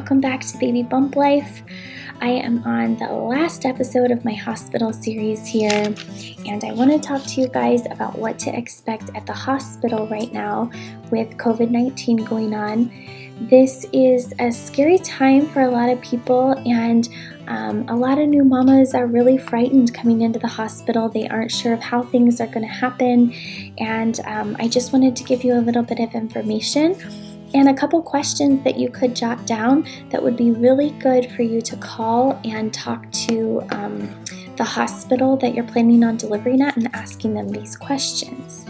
welcome back to Baby Bump Life. I am on the last episode of my hospital series here, and I want to talk to you guys about what to expect at the hospital right now with COVID-19 going on. This is a scary time for a lot of people, and a lot of new mamas are really frightened coming into the hospital. They aren't sure of how things are going to happen, and I just wanted to give you a little bit of information and a couple questions that you could jot down that would be really good for you to call and talk to the hospital that you're planning on delivering at and asking them these questions.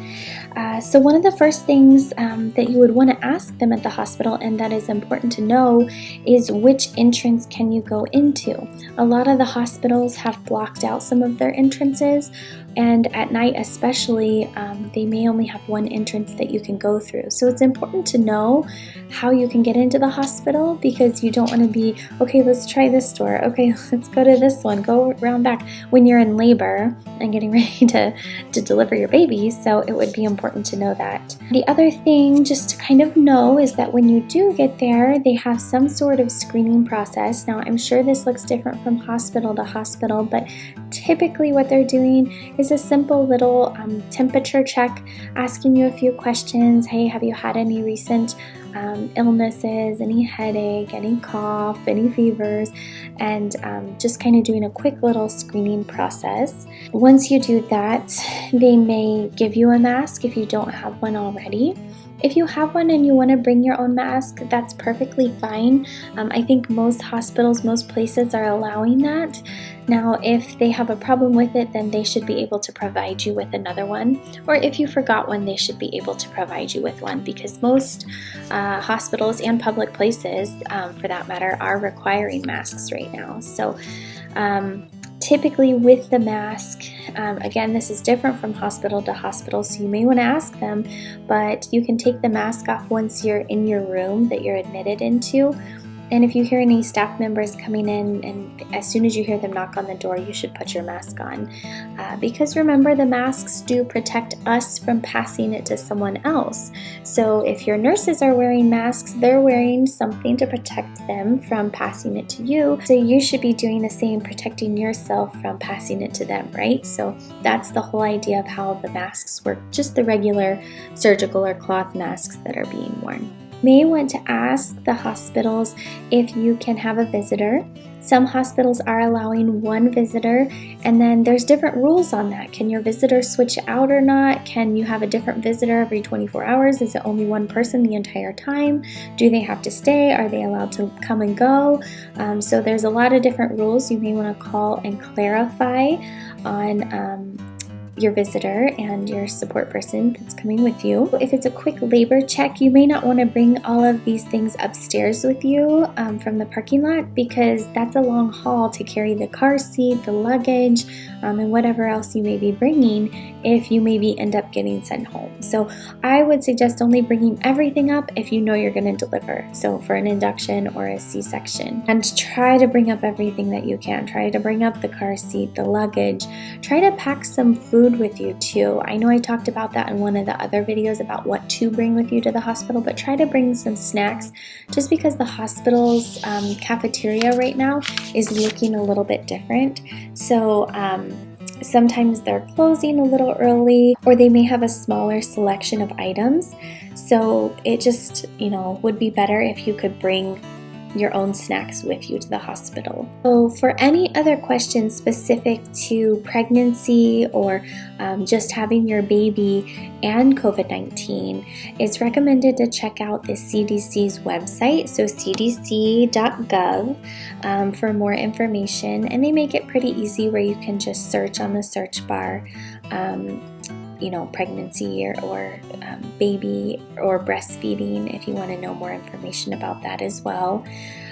So one of the first things that you would want to ask them at the hospital, and that is important to know, is which entrance can you go into? A lot of the hospitals have blocked out some of their entrances, and at night especially, they may only have one entrance that you can go through. So it's important to know how you can get into the hospital, because you don't want to be, okay, let's try this door, okay, let's go to this one, go around back, when you're in labor and getting ready to deliver your baby. So it would be important to know that. The other thing just to kind of know is that when you do get there, they have some sort of screening process. Now, I'm sure this looks different from hospital to hospital, but typically what they're doing is a simple little temperature check, asking you a few questions. Hey, have you had any recent illnesses, any headache, any cough, any fevers, and just kind of doing a quick little screening process. Once you do that, they may give you a mask if you don't have one already. If you have one and you want to bring your own mask, that's perfectly fine. I think most hospitals, most places are allowing that. Now, if they have a problem with it, then they should be able to provide you with another one. Or if you forgot one, they should be able to provide you with one, because most hospitals and public places, for that matter, are requiring masks right now. So typically with the mask, again, this is different from hospital to hospital, so you may want to ask them, but you can take the mask off once you're in your room that you're admitted into. And if you hear any staff members coming in, and as soon as you hear them knock on the door, you should put your mask on. Because remember, the masks do protect us from passing it to someone else. So if your nurses are wearing masks, they're wearing something to protect them from passing it to you. So you should be doing the same, protecting yourself from passing it to them, right? So that's the whole idea of how the masks work, just the regular surgical or cloth masks that are being worn. May want to ask the hospitals if you can have a visitor. Some hospitals are allowing one visitor, and then there's different rules on that. Can your visitor switch out or not? Can you have a different visitor every 24 hours? Is it only one person the entire time? Do they have to stay? Are they allowed to come and go? So there's a lot of different rules. You may want to call and clarify on your visitor and your support person that's coming with you. If it's a quick labor check, you may not want to bring all of these things upstairs with you from the parking lot, because that's a long haul to carry the car seat, the luggage, and whatever else you may be bringing if you maybe end up getting sent home. So I would suggest only bringing everything up if you know you're going to deliver. So for an induction or a C-section. And try to bring up everything that you can. Try to bring up the car seat, the luggage. Try to pack some food with you too. I know I talked about that in one of the other videos about what to bring with you to the hospital, but try to bring some snacks, just because the hospital's cafeteria right now is looking a little bit different. So sometimes they're closing a little early, or they may have a smaller selection of items. So it just, would be better if you could bring your own snacks with you to the hospital. So for any other questions specific to pregnancy or just having your baby and COVID-19, it's recommended to check out the CDC's website, so cdc.gov, for more information. And they make it pretty easy, where you can just search on the search bar pregnancy or baby or breastfeeding, if you want to know more information about that as well.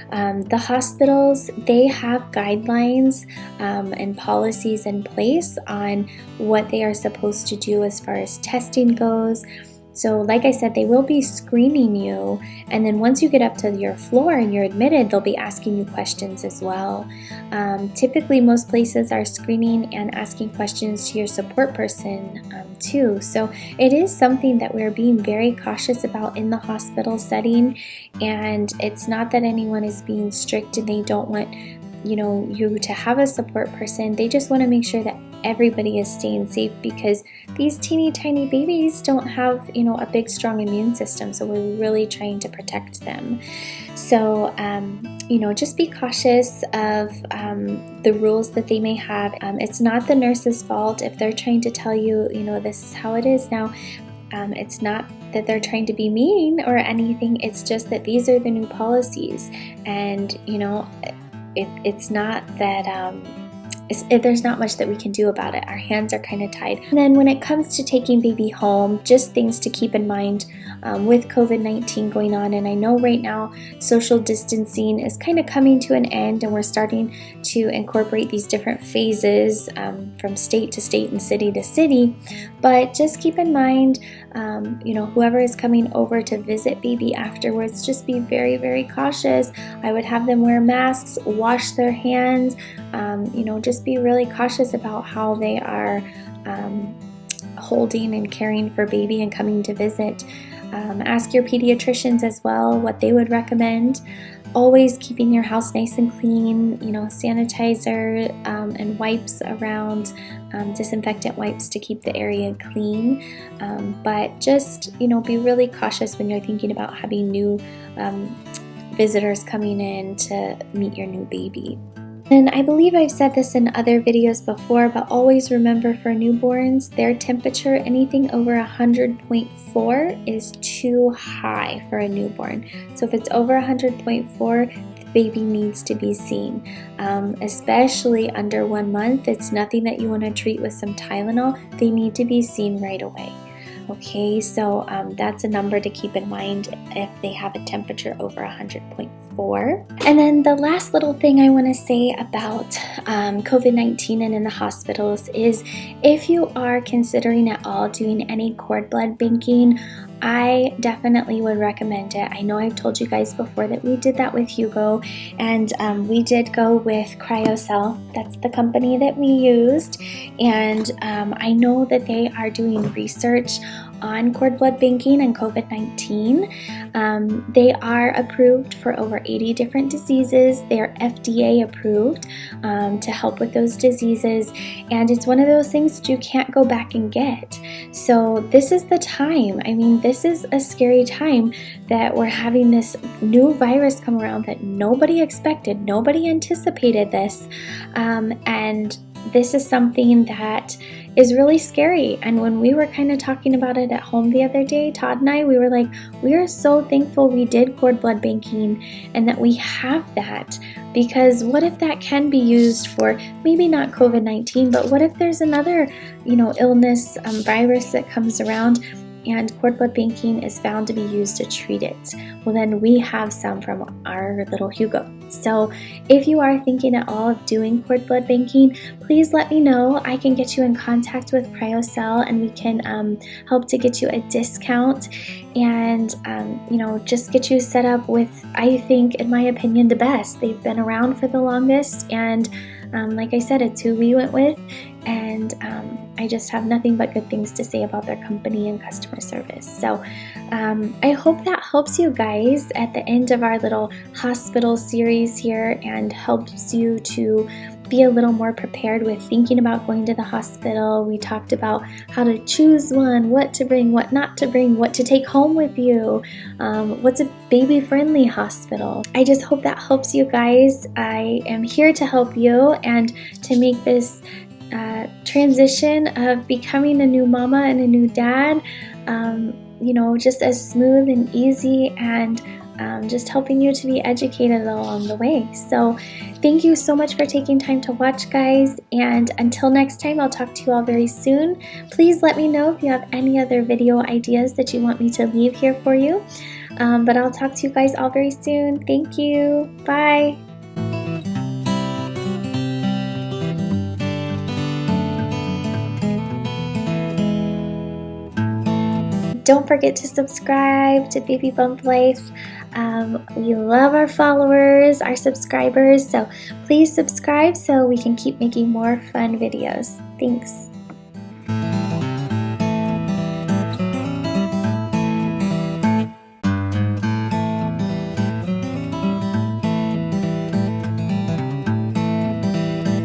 The hospitals, they have guidelines and policies in place on what they are supposed to do as far as testing goes. So like I said, they will be screening you, and then once you get up to your floor and you're admitted, they'll be asking you questions as well. Typically, most places are screening and asking questions to your support person too. So it is something that we're being very cautious about in the hospital setting, and it's not that anyone is being strict and they don't want you to have a support person. They just want to make sure that everybody is staying safe, because these teeny tiny babies don't have a big strong immune system, so we're really trying to protect them. So just be cautious of the rules that they may have. It's not the nurse's fault if they're trying to tell you this is how it is now. It's not that they're trying to be mean or anything, it's just that these are the new policies, and it's not that there's not much that we can do about it. Our hands are kind of tied. And then when it comes to taking baby home, just things to keep in mind with COVID-19 going on. And I know right now social distancing is kind of coming to an end, and we're starting to incorporate these different phases from state to state and city to city. But just keep in mind, whoever is coming over to visit baby afterwards, just be very, very cautious. I would have them wear masks, wash their hands, just be really cautious about how they are holding and caring for baby and coming to visit. Ask your pediatricians as well what they would recommend. Always keeping your house nice and clean, sanitizer and wipes around, disinfectant wipes to keep the area clean. But just, be really cautious when you're thinking about having new visitors coming in to meet your new baby. And I believe I've said this in other videos before, but always remember, for newborns, their temperature, anything over 100.4 is too high for a newborn. So if it's over 100.4, the baby needs to be seen, especially under 1 month. It's nothing that you want to treat with some Tylenol. They need to be seen right away. Okay, so that's a number to keep in mind if they have a temperature over 100.4. And then the last little thing I want to say about COVID-19 and in the hospitals is, if you are considering at all doing any cord blood banking, I definitely would recommend it. I know I've told you guys before that we did that with Hugo, and we did go with CryoCell. That's the company that we used, and I know that they are doing research on cord blood banking and COVID-19. They are approved for over 80 different diseases. They are FDA approved to help with those diseases, and it's one of those things that you can't go back and get. So this is the time. I mean, this is a scary time that we're having this new virus come around that nobody expected. Nobody anticipated this, and this is something that is really scary. And when we were kind of talking about it at home the other day, Todd and I, we were like, we are so thankful we did cord blood banking and that we have that, because what if that can be used for maybe not COVID-19, but what if there's another, illness, virus that comes around, and cord blood banking is found to be used to treat it? Well, then we have some from our little Hugo. So if you are thinking at all of doing cord blood banking, please let me know. I can get you in contact with CryoCell, and we can help to get you a discount and just get you set up with, I think, in my opinion, the best. They've been around for the longest, and like I said, it's who we went with, and I just have nothing but good things to say about their company and customer service. So I hope that helps you guys at the end of our little hospital series here, and helps you to be a little more prepared with thinking about going to the hospital. We talked about how to choose one, what to bring, what not to bring, what to take home with you, what's a baby-friendly hospital. I just hope that helps you guys. I am here to help you and to make this transition of becoming a new mama and a new dad, just as smooth and easy, and just helping you to be educated along the way. So thank you so much for taking time to watch, guys, and until next time, I'll talk to you all very soon. Please let me know if you have any other video ideas that you want me to leave here for you, but I'll talk to you guys all very soon. Thank you. Bye. don't forget to subscribe to Baby Bump Life. We love our followers, our subscribers, so please subscribe so we can keep making more fun videos. Thanks.